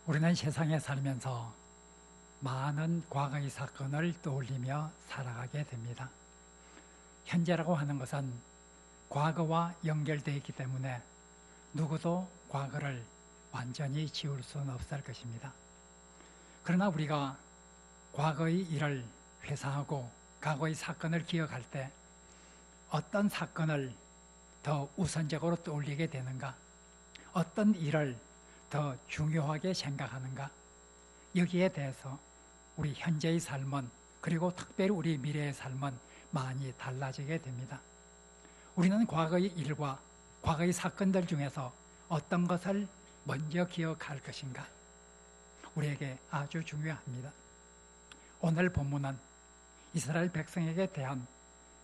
우리는 세상에 살면서 많은 과거의 사건을 떠올리며 살아가게 됩니다. 현재라고 하는 것은 과거와 연결되어 있기 때문에 누구도 과거를 완전히 지울 수는 없을 것입니다. 그러나 우리가 과거의 일을 회상하고 과거의 사건을 기억할 때 어떤 사건을 더 우선적으로 떠올리게 되는가? 어떤 일을 더 중요하게 생각하는가? 여기에 대해서 우리 현재의 삶은, 그리고 특별히 우리 미래의 삶은 많이 달라지게 됩니다. 우리는 과거의 일과 과거의 사건들 중에서 어떤 것을 먼저 기억할 것인가? 우리에게 아주 중요합니다. 오늘 본문은 이스라엘 백성에게 대한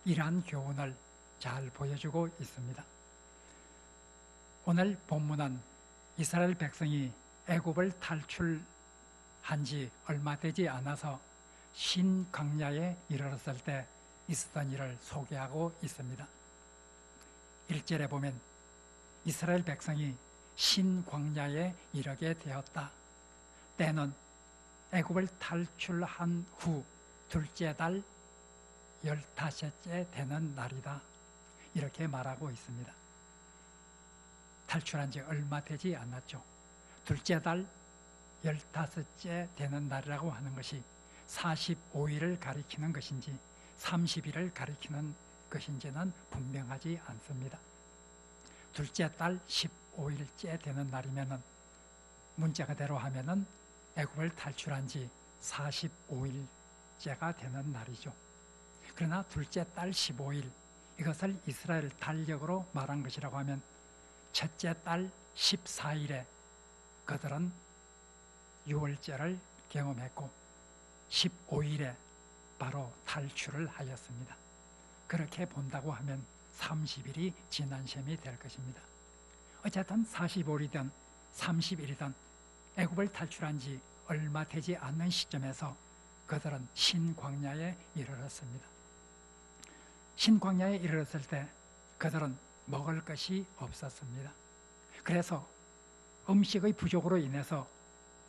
이러한 교훈을 잘 보여주고 있습니다. 오늘 본문은 이스라엘 백성이 애굽을 탈출한 지 얼마 되지 않아서 신광야에 이르렀을 때 있었던 일을 소개하고 있습니다. 1절에 보면 이스라엘 백성이 신광야에 이르게 되었다. 때는 애굽을 탈출한 후 둘째 달 15째 되는 날이다. 이렇게 말하고 있습니다. 탈출한 지 얼마 되지 않았죠. 둘째 달 15째 되는 날이라고 하는 것이 45일을 가리키는 것인지 30일을 가리키는 것인지는 분명하지 않습니다. 둘째 달 15일째 되는 날이면은 문자 그대로 하면은 애굽을 탈출한 지 45일째가 되는 날이죠. 그러나 둘째 달 15일, 이것을 이스라엘 달력으로 말한 것이라고 하면 첫째 달 14일에 그들은 유월절을 경험했고 15일에 바로 탈출을 하였습니다. 그렇게 본다고 하면 30일이 지난 셈이 될 것입니다. 어쨌든 45일이든 30일이든 애굽을 탈출한 지 얼마 되지 않는 시점에서 그들은 신광야에 이르렀습니다. 신광야에 이르렀을 때 그들은 먹을 것이 없었습니다. 그래서 음식의 부족으로 인해서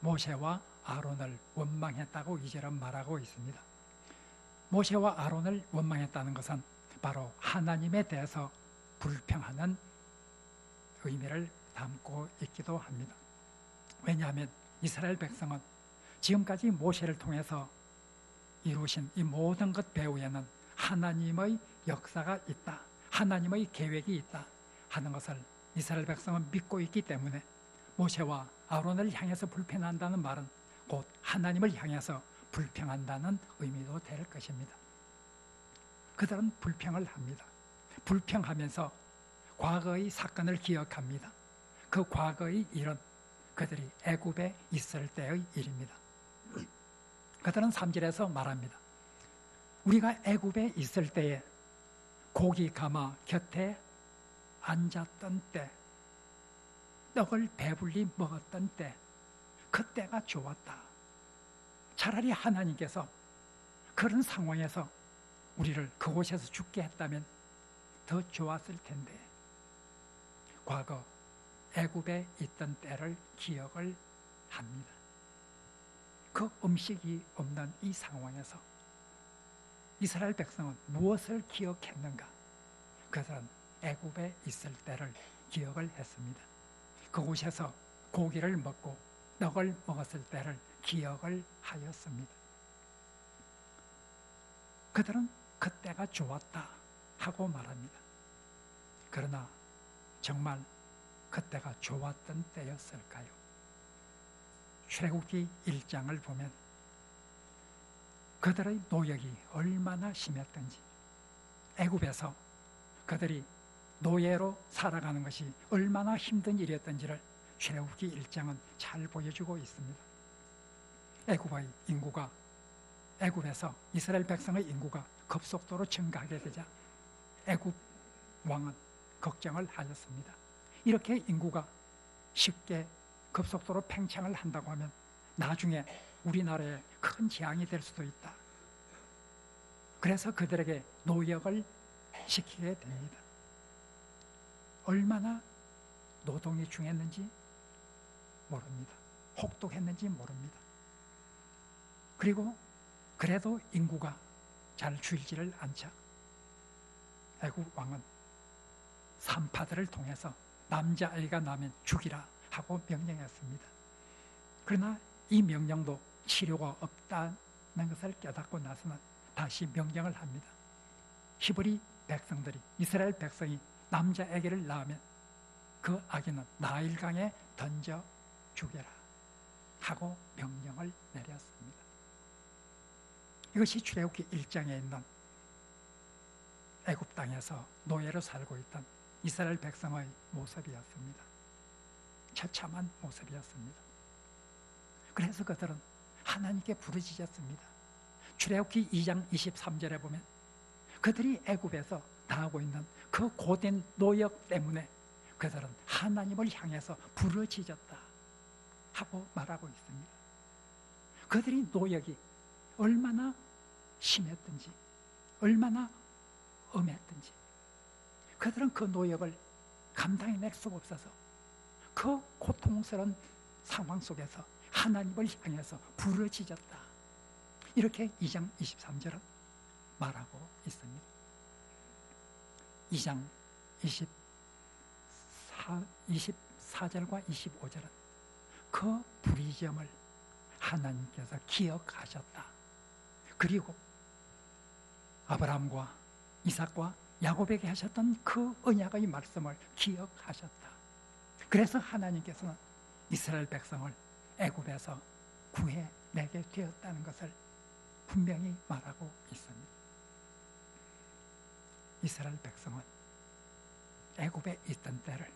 모세와 아론을 원망했다고 2절은 말하고 있습니다. 모세와 아론을 원망했다는 것은 바로 하나님에 대해서 불평하는 의미를 담고 있기도 합니다. 왜냐하면 이스라엘 백성은 지금까지 모세를 통해서 이루신 이 모든 것 배후에는 하나님의 역사가 있다, 하나님의 계획이 있다 하는 것을 이스라엘 백성은 믿고 있기 때문에 모세와 아론을 향해서 불평한다는 말은 곧 하나님을 향해서 불평한다는 의미도 될 것입니다. 그들은 불평을 합니다. 불평하면서 과거의 사건을 기억합니다. 그 과거의 일은 그들이 애굽에 있을 때의 일입니다. 그들은 3절에서 말합니다. 우리가 애굽에 있을 때에 고기 가마 곁에 앉았던 때, 떡을 배불리 먹었던 때, 그때가 좋았다. 차라리 하나님께서 그런 상황에서 우리를 그곳에서 죽게 했다면 더 좋았을 텐데, 과거 애굽에 있던 때를 기억을 합니다. 그 음식이 없는 이 상황에서 이스라엘 백성은 무엇을 기억했는가? 그들은 애굽에 있을 때를 기억을 했습니다. 그곳에서 고기를 먹고 떡을 먹었을 때를 기억을 하였습니다. 그들은 그때가 좋았다 하고 말합니다. 그러나 정말 그때가 좋았던 때였을까요? 출애굽기 1장을 보면 그들의 노역이 얼마나 심했던지, 애굽에서 그들이 노예로 살아가는 것이 얼마나 힘든 일이었던지를 출애굽기 1장은 잘 보여주고 있습니다. 애굽의 인구가, 애굽에서 이스라엘 백성의 인구가 급속도로 증가하게 되자 애굽 왕은 걱정을 하였습니다. 이렇게 인구가 쉽게 급속도로 팽창을 한다고 하면 나중에 우리나라에 큰 재앙이 될 수도 있다. 그래서 그들에게 노역을 시키게 됩니다. 얼마나 노동이 중했는지 모릅니다. 혹독했는지 모릅니다. 그리고 그래도 인구가 잘 줄지를 않자 애굽 왕은 산파들을 통해서 남자아이가 나면 죽이라 하고 명령했습니다. 그러나 이 명령도 치료가 없다는 것을 깨닫고 나서는 다시 명령을 합니다. 히브리 백성들이, 이스라엘 백성이 남자아기를 낳으면 그 아기는 나일강에 던져 죽여라 하고 명령을 내렸습니다. 이것이 출애굽기 1장에 있는 애굽 땅에서 노예로 살고 있던 이스라엘 백성의 모습이었습니다. 처참한 모습이었습니다. 그래서 그들은 하나님께 부르짖었습니다. 출애굽기 2장 23절에 보면 그들이 애굽에서 당하고 있는 그 고된 노역 때문에 그들은 하나님을 향해서 부르짖었다 하고 말하고 있습니다. 그들이 노역이 얼마나 심했든지, 얼마나 엄했든지 그들은 그 노역을 감당해낼 수가 없어서 그 고통스러운 상황 속에서 하나님을 향해서 부르짖었다. 이렇게 2장 23절은 말하고 있습니다. 2장 24절과 25절은 그 부르짖음을 하나님께서 기억하셨다. 그리고 아브라함과 이삭과 야곱에게 하셨던 그 언약의 말씀을 기억하셨다. 그래서 하나님께서는 이스라엘 백성을 애굽에서 구해내게 되었다는 것을 분명히 말하고 있습니다. 이스라엘 백성은 애굽에 있던 때를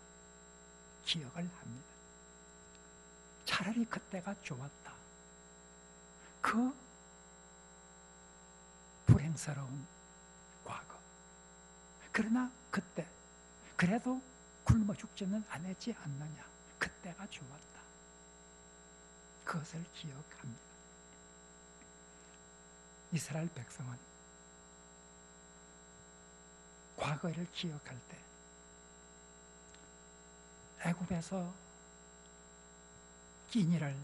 기억을 합니다. 차라리 그때가 좋았다. 그 불행스러운 과거. 그러나 그때 그래도 굶어 죽지는 않았지 않느냐. 그때가 좋았다. 그것을 기억합니다. 이스라엘 백성은 과거를 기억할 때 애굽에서 끼니를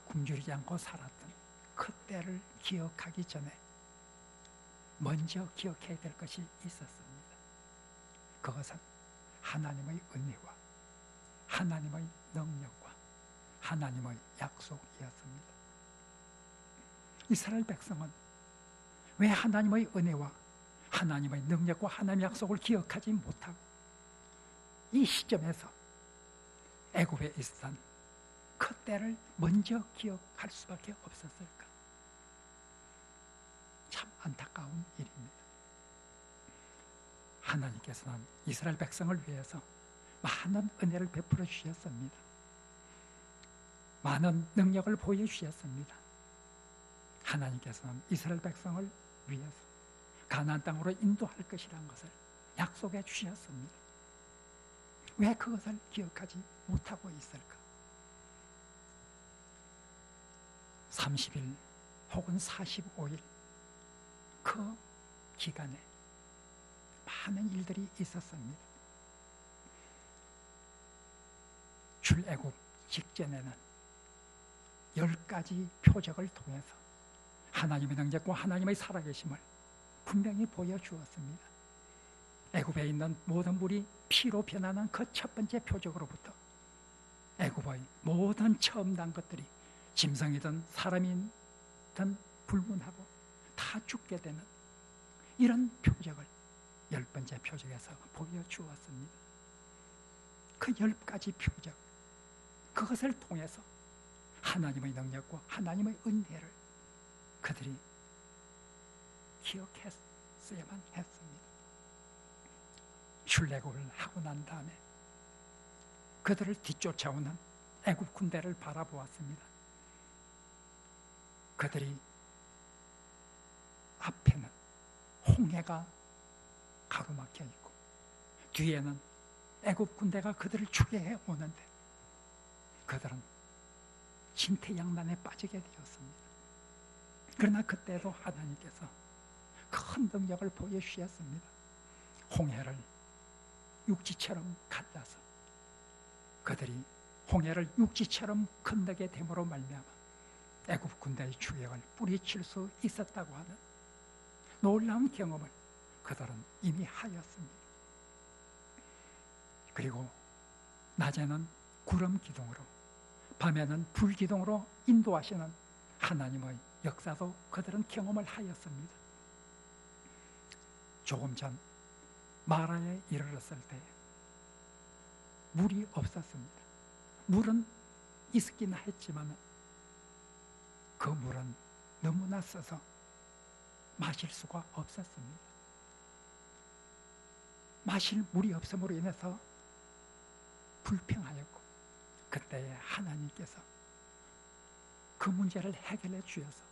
굶주리지 않고 살았던 그때를 기억하기 전에 먼저 기억해야 될 것이 있었습니다. 그것은 하나님의 은혜와 하나님의 능력과 하나님의 약속이었습니다. 이스라엘 백성은 왜 하나님의 은혜와 하나님의 능력과 하나님의 약속을 기억하지 못하고 이 시점에서 애굽에 있었던 그때를 먼저 기억할 수밖에 없었을까? 참 안타까운 일입니다. 하나님께서는 이스라엘 백성을 위해서 많은 은혜를 베풀어 주셨습니다. 많은 능력을 보여주셨습니다. 하나님께서는 이스라엘 백성을 위해서 가나안 땅으로 인도할 것이라는 것을 약속해 주셨습니다. 왜 그것을 기억하지 못하고 있을까? 30일 혹은 45일 그 기간에 많은 일들이 있었습니다. 출애굽 직전에는 10가지 표적을 통해서 하나님의 능력과 하나님의 살아계심을 분명히 보여주었습니다. 애굽에 있는 모든 물이 피로 변하는 그 첫 번째 표적으로부터 애굽의 모든 처음 난 것들이 짐승이든 사람이든 불문하고 다 죽게 되는 이런 표적을 10번째 표적에서 보여주었습니다. 그 10가지 표적, 그것을 통해서 하나님의 능력과 하나님의 은혜를 그들이 기억했어야만 했습니다. 출애굽을 하고 난 다음에 그들을 뒤쫓아오는 애굽 군대를 바라보았습니다. 그들이 앞에는 홍해가 가로막혀 있고 뒤에는 애굽 군대가 그들을 추격해 오는데 그들은 진퇴양난에 빠지게 되었습니다. 그러나 그때도 하나님께서 큰 능력을 보여주셨습니다. 홍해를 육지처럼 갈라서 그들이 홍해를 육지처럼 건너게 됨으로 말미암아 애굽 군대의 추격을 뿌리칠 수 있었다고 하는 놀라운 경험을 그들은 이미 하였습니다. 그리고 낮에는 구름 기둥으로, 밤에는 불 기둥으로 인도하시는 하나님의 역사도 그들은 경험을 하였습니다. 조금 전 마라에 이르렀을 때 물이 없었습니다. 물은 있긴 했지만 그 물은 너무나 써서 마실 수가 없었습니다. 마실 물이 없음으로 인해서 불평하였고, 그때에 하나님께서 그 문제를 해결해 주셔서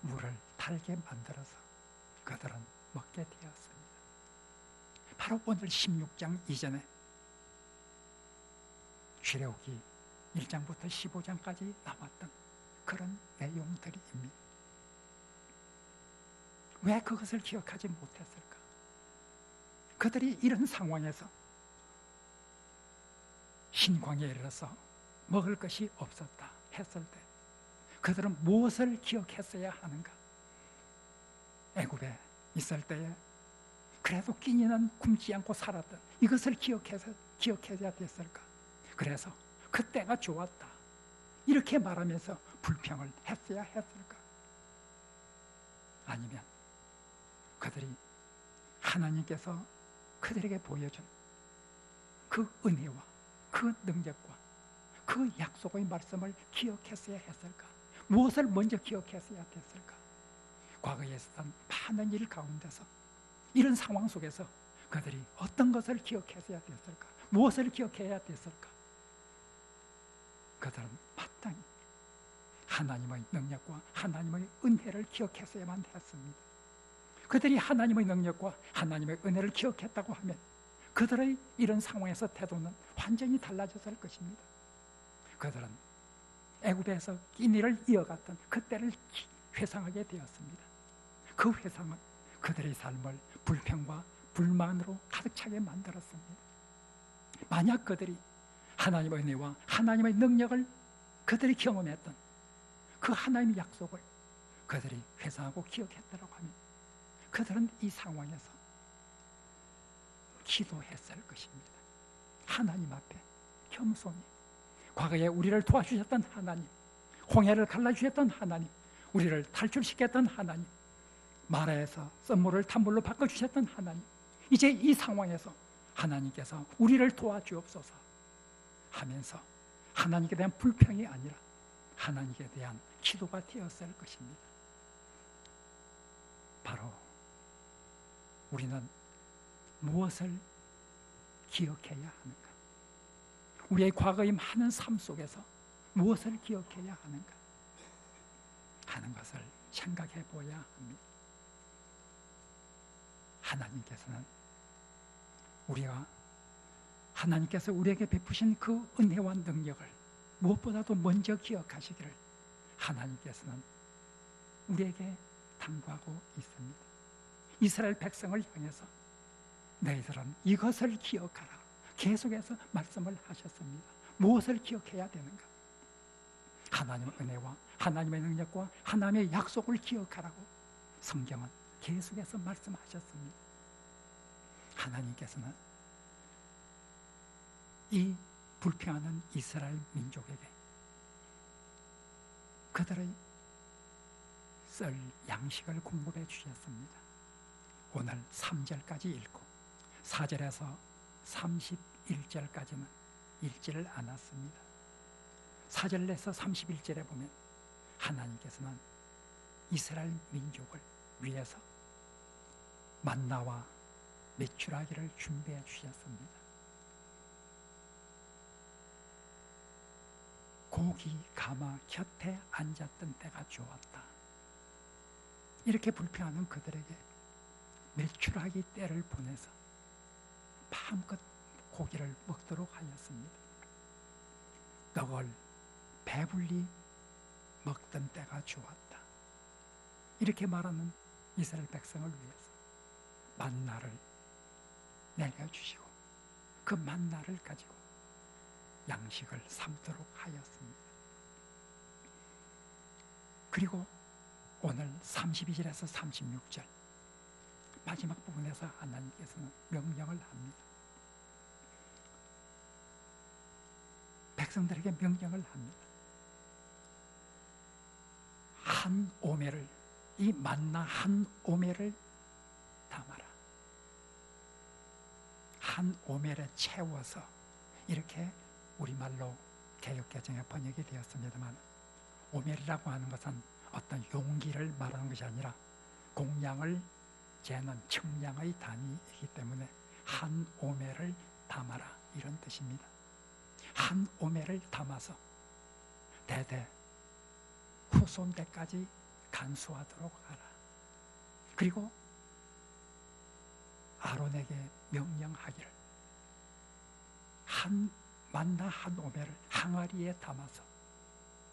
물을 달게 만들어서 그들은 먹게 되었습니다. 바로 오늘 16장 이전에 출애굽기 1장부터 15장까지 나왔던 그런 내용들입니다. 왜 그것을 기억하지 못했을까? 그들이 이런 상황에서 신광야에 이르러서 먹을 것이 없었다 했을 때 그들은 무엇을 기억했어야 하는가? 애굽에 있을 때에 그래도 끼니는 굶지 않고 살았던 이것을 기억해야 됐을까? 그래서 그때가 좋았다 이렇게 말하면서 불평을 했어야 했을까? 아니면 그들이 하나님께서 그들에게 보여준 그 은혜와 그 능력과 그 약속의 말씀을 기억했어야 했을까? 무엇을 먼저 기억했어야 됐을까? 과거에 있었던 많은 일 가운데서 이런 상황 속에서 그들이 어떤 것을 기억했어야 됐을까? 무엇을 기억해야 됐을까? 그들은 마땅히 하나님의 능력과 하나님의 은혜를 기억했어야만 했습니다. 그들이 하나님의 능력과 하나님의 은혜를 기억했다고 하면 그들의 이런 상황에서 태도는 완전히 달라졌을 것입니다. 그들은 애굽에서 끼니를 이어갔던 그때를 회상하게 되었습니다. 그 회상은 그들의 삶을 불평과 불만으로 가득 차게 만들었습니다. 만약 그들이 하나님의 은혜와 하나님의 능력을 그들이 경험했던 그 하나님의 약속을 그들이 회상하고 기억했다고 하면 그들은 이 상황에서 기도했을 것입니다. 하나님 앞에 겸손히 과거에 우리를 도와주셨던 하나님, 홍해를 갈라주셨던 하나님, 우리를 탈출시켰던 하나님, 마라에서 썸물을 탄물로 바꿔주셨던 하나님, 이제 이 상황에서 하나님께서 우리를 도와주옵소서 하면서 하나님께 대한 불평이 아니라 하나님께 대한 기도가 되었을 것입니다. 바로 우리는 무엇을 기억해야 하는가? 우리의 과거의 많은 삶 속에서 무엇을 기억해야 하는가 하는 것을 생각해 보아야 합니다. 하나님께서 우리에게 베푸신 그 은혜와 능력을 무엇보다도 먼저 기억하시기를 하나님께서는 우리에게 당부하고 있습니다. 이스라엘 백성을 향해서 너희들은 이것을 기억하라 계속해서 말씀을 하셨습니다. 무엇을 기억해야 되는가? 하나님의 은혜와 하나님의 능력과 하나님의 약속을 기억하라고 성경은 계속해서 말씀하셨습니다. 하나님께서는 이 불평하는 이스라엘 민족에게 그들의 썰 양식을 공급해 주셨습니다. 오늘 3절까지 읽고 4절에서 31절까지는 읽지를 않았습니다. 4절에서 31절에 보면 하나님께서는 이스라엘 민족을 위해서 만나와 메추라기를 준비해 주셨습니다. 고기 가마 곁에 앉았던 때가 좋았다. 이렇게 불평하는 그들에게 메추라기 떼를 보내서 마음껏 고기를 먹도록 하였습니다. 떡을 배불리 먹던 때가 좋았다. 이렇게 말하는 이스라엘 백성을 위해서 만나를 내려주시고 그 만나를 가지고 양식을 삼도록 하였습니다. 그리고 오늘 32절에서 36절 마지막 부분에서 하나님께서는 명령을 합니다. 백성들에게 명령을 합니다. 한 오멜을, 이 만나 한 오멜을 담아라. 한 오멜에 채워서, 이렇게 우리말로 개역개정에 번역이 되었습니다만, 오멜이라고 하는 것은 어떤 용기를 말하는 것이 아니라 공량을 재는 측량의 단위이기 때문에 한 오멜을 담아라, 이런 뜻입니다. 한 오멜을 담아서 대대 후손대까지 간수하도록 하라. 그리고 아론에게 명령하기를 만나 한 오멜을 항아리에 담아서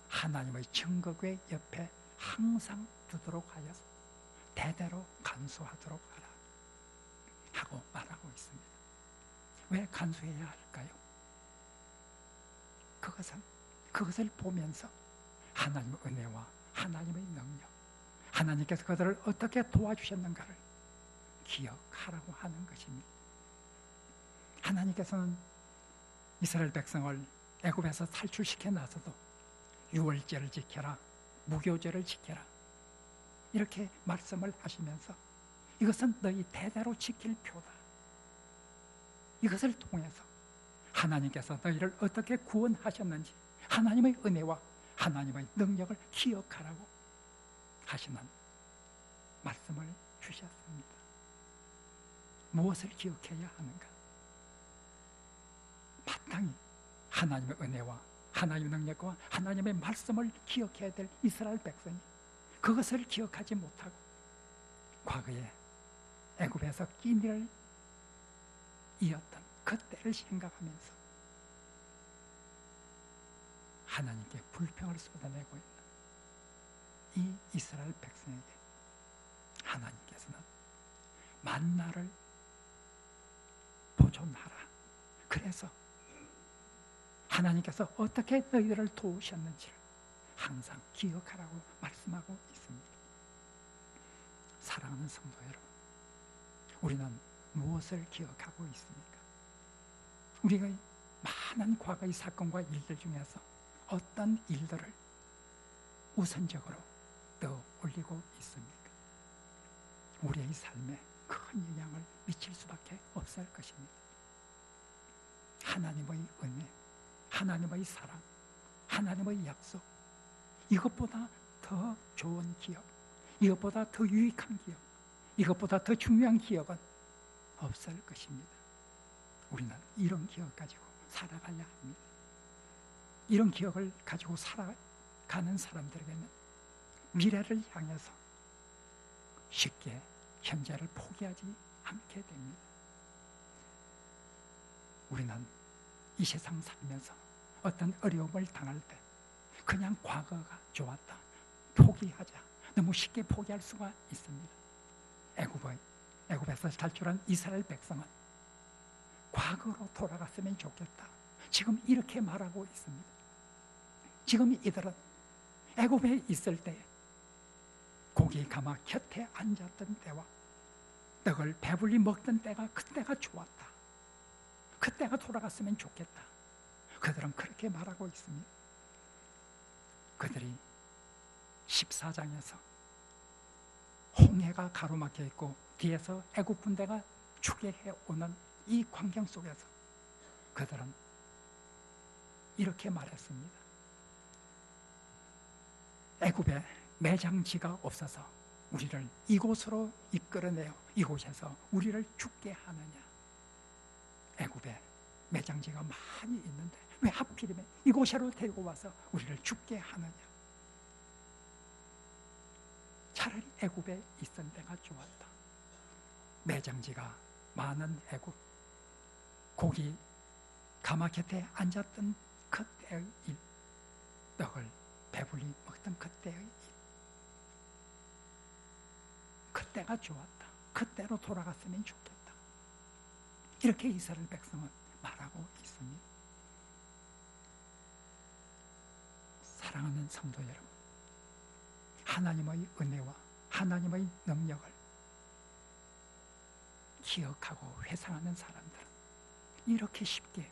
하나님의 증거궤 옆에 항상 두도록 하여서 대대로 간수하도록 하라 하고 말하고 있습니다. 왜 간수해야 할까요? 그것을 보면서 하나님의 은혜와 하나님의 능력, 하나님께서 그들을 어떻게 도와주셨는가를 기억하라고 하는 것입니다. 하나님께서는 이스라엘 백성을 애굽에서 탈출시켜 놔서도 유월절을 지켜라, 무교절을 지켜라, 이렇게 말씀을 하시면서 이것은 너희 대대로 지킬 표다. 이것을 통해서 하나님께서 너희를 어떻게 구원하셨는지 하나님의 은혜와 하나님의 능력을 기억하라고 하시는 말씀을 주셨습니다. 무엇을 기억해야 하는가? 마땅히 하나님의 은혜와 하나님의 능력과 하나님의 말씀을 기억해야 될 이스라엘 백성이 그것을 기억하지 못하고 과거에 애굽에서 끼니를 이었던 그때를 생각하면서 하나님께 불평을 쏟아내고 있는 이 이스라엘 백성에게 하나님께서는 만나를 보존하라. 그래서 하나님께서 어떻게 너희들을 도우셨는지를 항상 기억하라고 말씀하고 있습니다. 사랑하는 성도 여러분, 우리는 무엇을 기억하고 있습니까? 우리가 많은 과거의 사건과 일들 중에서 어떤 일들을 우선적으로 떠올리고 있습니까? 우리의 삶에 큰 영향을 미칠 수밖에 없을 것입니다. 하나님의 은혜, 하나님의 사랑, 하나님의 약속, 이것보다 더 좋은 기억, 이것보다 더 유익한 기억, 이것보다 더 중요한 기억은 없을 것입니다. 우리는 이런 기억 가지고 살아가야 합니다. 이런 기억을 가지고 살아가는 사람들에게는 미래를 향해서 쉽게 현재를 포기하지 않게 됩니다. 우리는 이 세상 살면서 어떤 어려움을 당할 때 그냥 과거가 좋았다, 포기하자, 너무 쉽게 포기할 수가 있습니다. 애굽에서 탈출한 이스라엘 백성은 과거로 돌아갔으면 좋겠다, 지금 이렇게 말하고 있습니다. 지금 이들은 애굽에 있을 때 고기 가마 곁에 앉았던 때와 떡을 배불리 먹던 때가 그때가 좋았다, 그때가 돌아갔으면 좋겠다, 그들은 그렇게 말하고 있습니다. 그들이 14장에서 홍해가 가로막혀 있고 뒤에서 애굽 군대가 추격해 오는 이 광경 속에서 그들은 이렇게 말했습니다. 애굽에 매장지가 없어서 우리를 이곳으로 이끌어내어 이곳에서 우리를 죽게 하느냐. 애굽에 매장지가 많이 있는데 왜 하필이면 이곳으로 데리고 와서 우리를 죽게 하느냐. 차라리 애굽에 있던 때가 좋았다. 매장지가 많은 애굽, 고기 가마 곁에 앉았던 그때의 일, 떡을 배불리 먹던 그때의 일, 그때가 좋았다, 그때로 돌아갔으면 좋겠다, 이렇게 이스라엘 백성은 말하고 있습니다. 사랑하는 성도 여러분, 하나님의 은혜와 하나님의 능력을 기억하고 회상하는 사람들은 이렇게 쉽게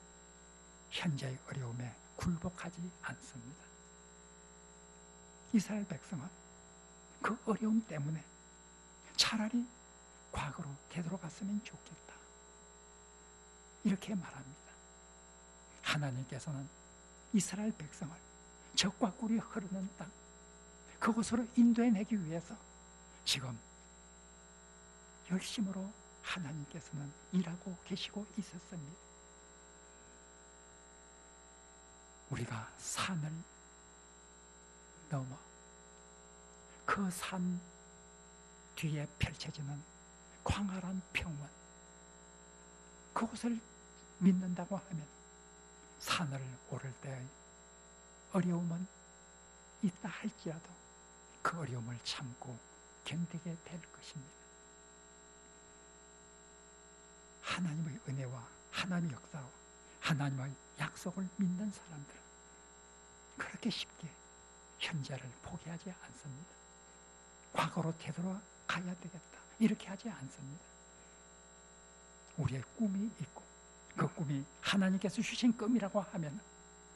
현재의 어려움에 굴복하지 않습니다. 이스라엘 백성은 그 어려움 때문에 차라리 과거로 되돌아갔으면 좋겠다, 이렇게 말합니다. 하나님께서는 이스라엘 백성을 적과 꿀이 흐르는 땅, 그곳으로 인도해내기 위해서 지금 열심으로 하나님께서는 일하고 계시고 있었습니다. 우리가 산을 넘어 그 산 뒤에 펼쳐지는 광활한 평원, 그곳을 믿는다고 하면 산을 오를 때의 어려움은 있다 할지라도 그 어려움을 참고 견디게 될 것입니다. 하나님의 은혜와 하나님의 역사와 하나님의 약속을 믿는 사람들은 그렇게 쉽게 현재를 포기하지 않습니다. 과거로 되돌아가야 되겠다, 이렇게 하지 않습니다. 우리의 꿈이 있고 그 꿈이 하나님께서 주신 꿈이라고 하면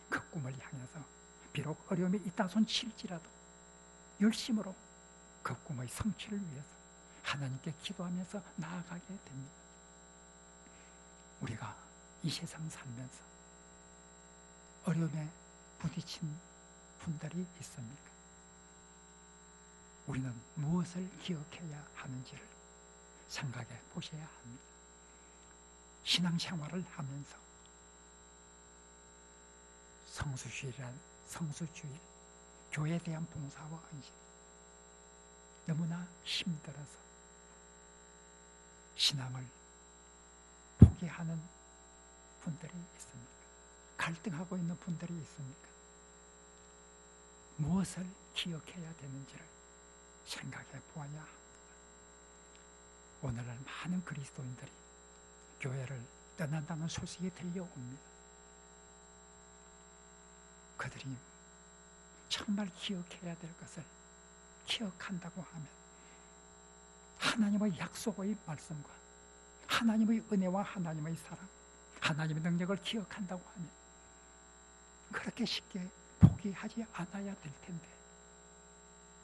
그 꿈을 향해서 비록 어려움이 있다 손 칠지라도 열심으로 그 꿈의 성취를 위해서 하나님께 기도하면서 나아가게 됩니다. 우리가 이 세상 살면서 어려움에 부딪힌 분들이 있습니까? 우리는 무엇을 기억해야 하는지를 생각해 보셔야 합니다. 신앙생활을 하면서 성수주일, 교회에 대한 봉사와 헌신, 너무나 힘들어서 신앙을 포기하는 분들이 있습니까? 갈등하고 있는 분들이 있습니까? 무엇을 기억해야 되는지를 생각해 보아야 합니다. 오늘날 많은 그리스도인들이 교회를 떠난다는 소식이 들려옵니다. 그들이 정말 기억해야 될 것을 기억한다고 하면 하나님의 약속의 말씀과 하나님의 은혜와 하나님의 사랑, 하나님의 능력을 기억한다고 하면 그렇게 쉽게 포기하지 않아야 될 텐데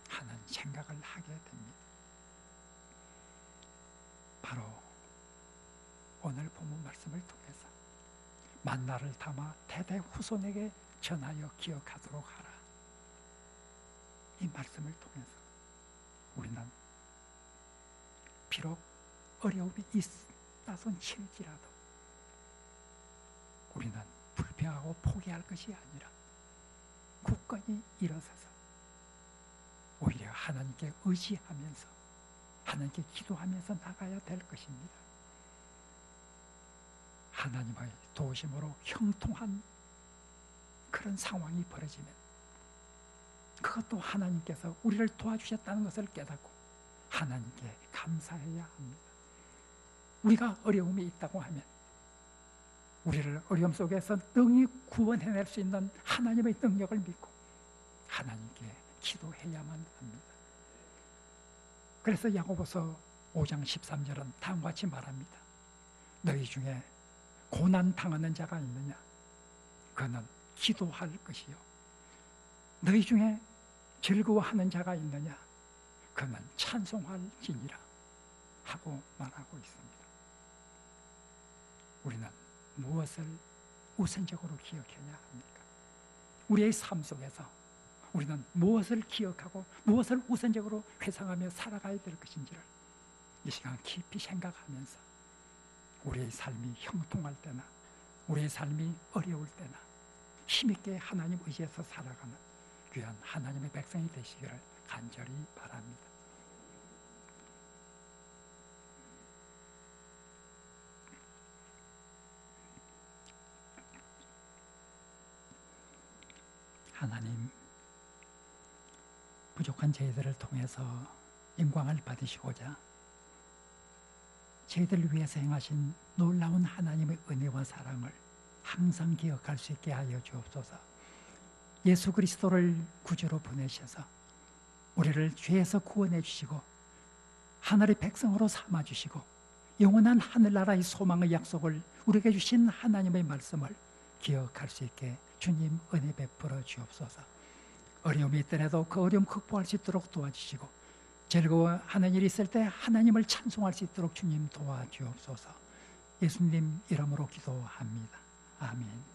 하는 생각을 하게 됩니다. 바로 오늘 본문 말씀을 통해서 만나를 담아 대대 후손에게 전하여 기억하도록 하라, 이 말씀을 통해서 우리는 비록 어려움이 있다손 칠지라도 우리는 불평하고 포기할 것이 아니라 굳건히 일어서서 오히려 하나님께 의지하면서 하나님께 기도하면서 나가야 될 것입니다. 하나님의 도우심으로 형통한 그런 상황이 벌어지면 그것도 하나님께서 우리를 도와주셨다는 것을 깨닫고 하나님께 감사해야 합니다. 우리가 어려움이 있다고 하면 우리를 어려움 속에서 능히 구원해낼 수 있는 하나님의 능력을 믿고 하나님께 기도해야만 합니다. 그래서 야고보서 5장 13절은 다음과 같이 말합니다. 너희 중에 고난 당하는 자가 있느냐? 그는 기도할 것이요. 너희 중에 즐거워하는 자가 있느냐? 그는 찬송할지니라 하고 말하고 있습니다. 우리는 무엇을 우선적으로 기억해야 합니까? 우리의 삶 속에서 우리는 무엇을 기억하고 무엇을 우선적으로 회상하며 살아가야 될 것인지를 이 시간 깊이 생각하면서 우리의 삶이 형통할 때나 우리의 삶이 어려울 때나 힘있게 하나님 의지해서 살아가는 귀한 하나님의 백성이 되시기를 간절히 바랍니다. 하나님, 부족한 저희들을 통해서 영광을 받으시고자 저희들을 위해서 행하신 놀라운 하나님의 은혜와 사랑을 항상 기억할 수 있게 하여 주옵소서. 예수 그리스도를 구주로 보내셔서 우리를 죄에서 구원해 주시고 하늘의 백성으로 삼아 주시고 영원한 하늘나라의 소망의 약속을 우리에게 주신 하나님의 말씀을 기억할 수 있게 주님 은혜 베풀어 주옵소서. 어려움이 있더라도 그 어려움 극복할 수 있도록 도와주시고 즐거워하는 일이 있을 때 하나님을 찬송할 수 있도록 주님 도와주옵소서. 예수님 이름으로 기도합니다. 아멘.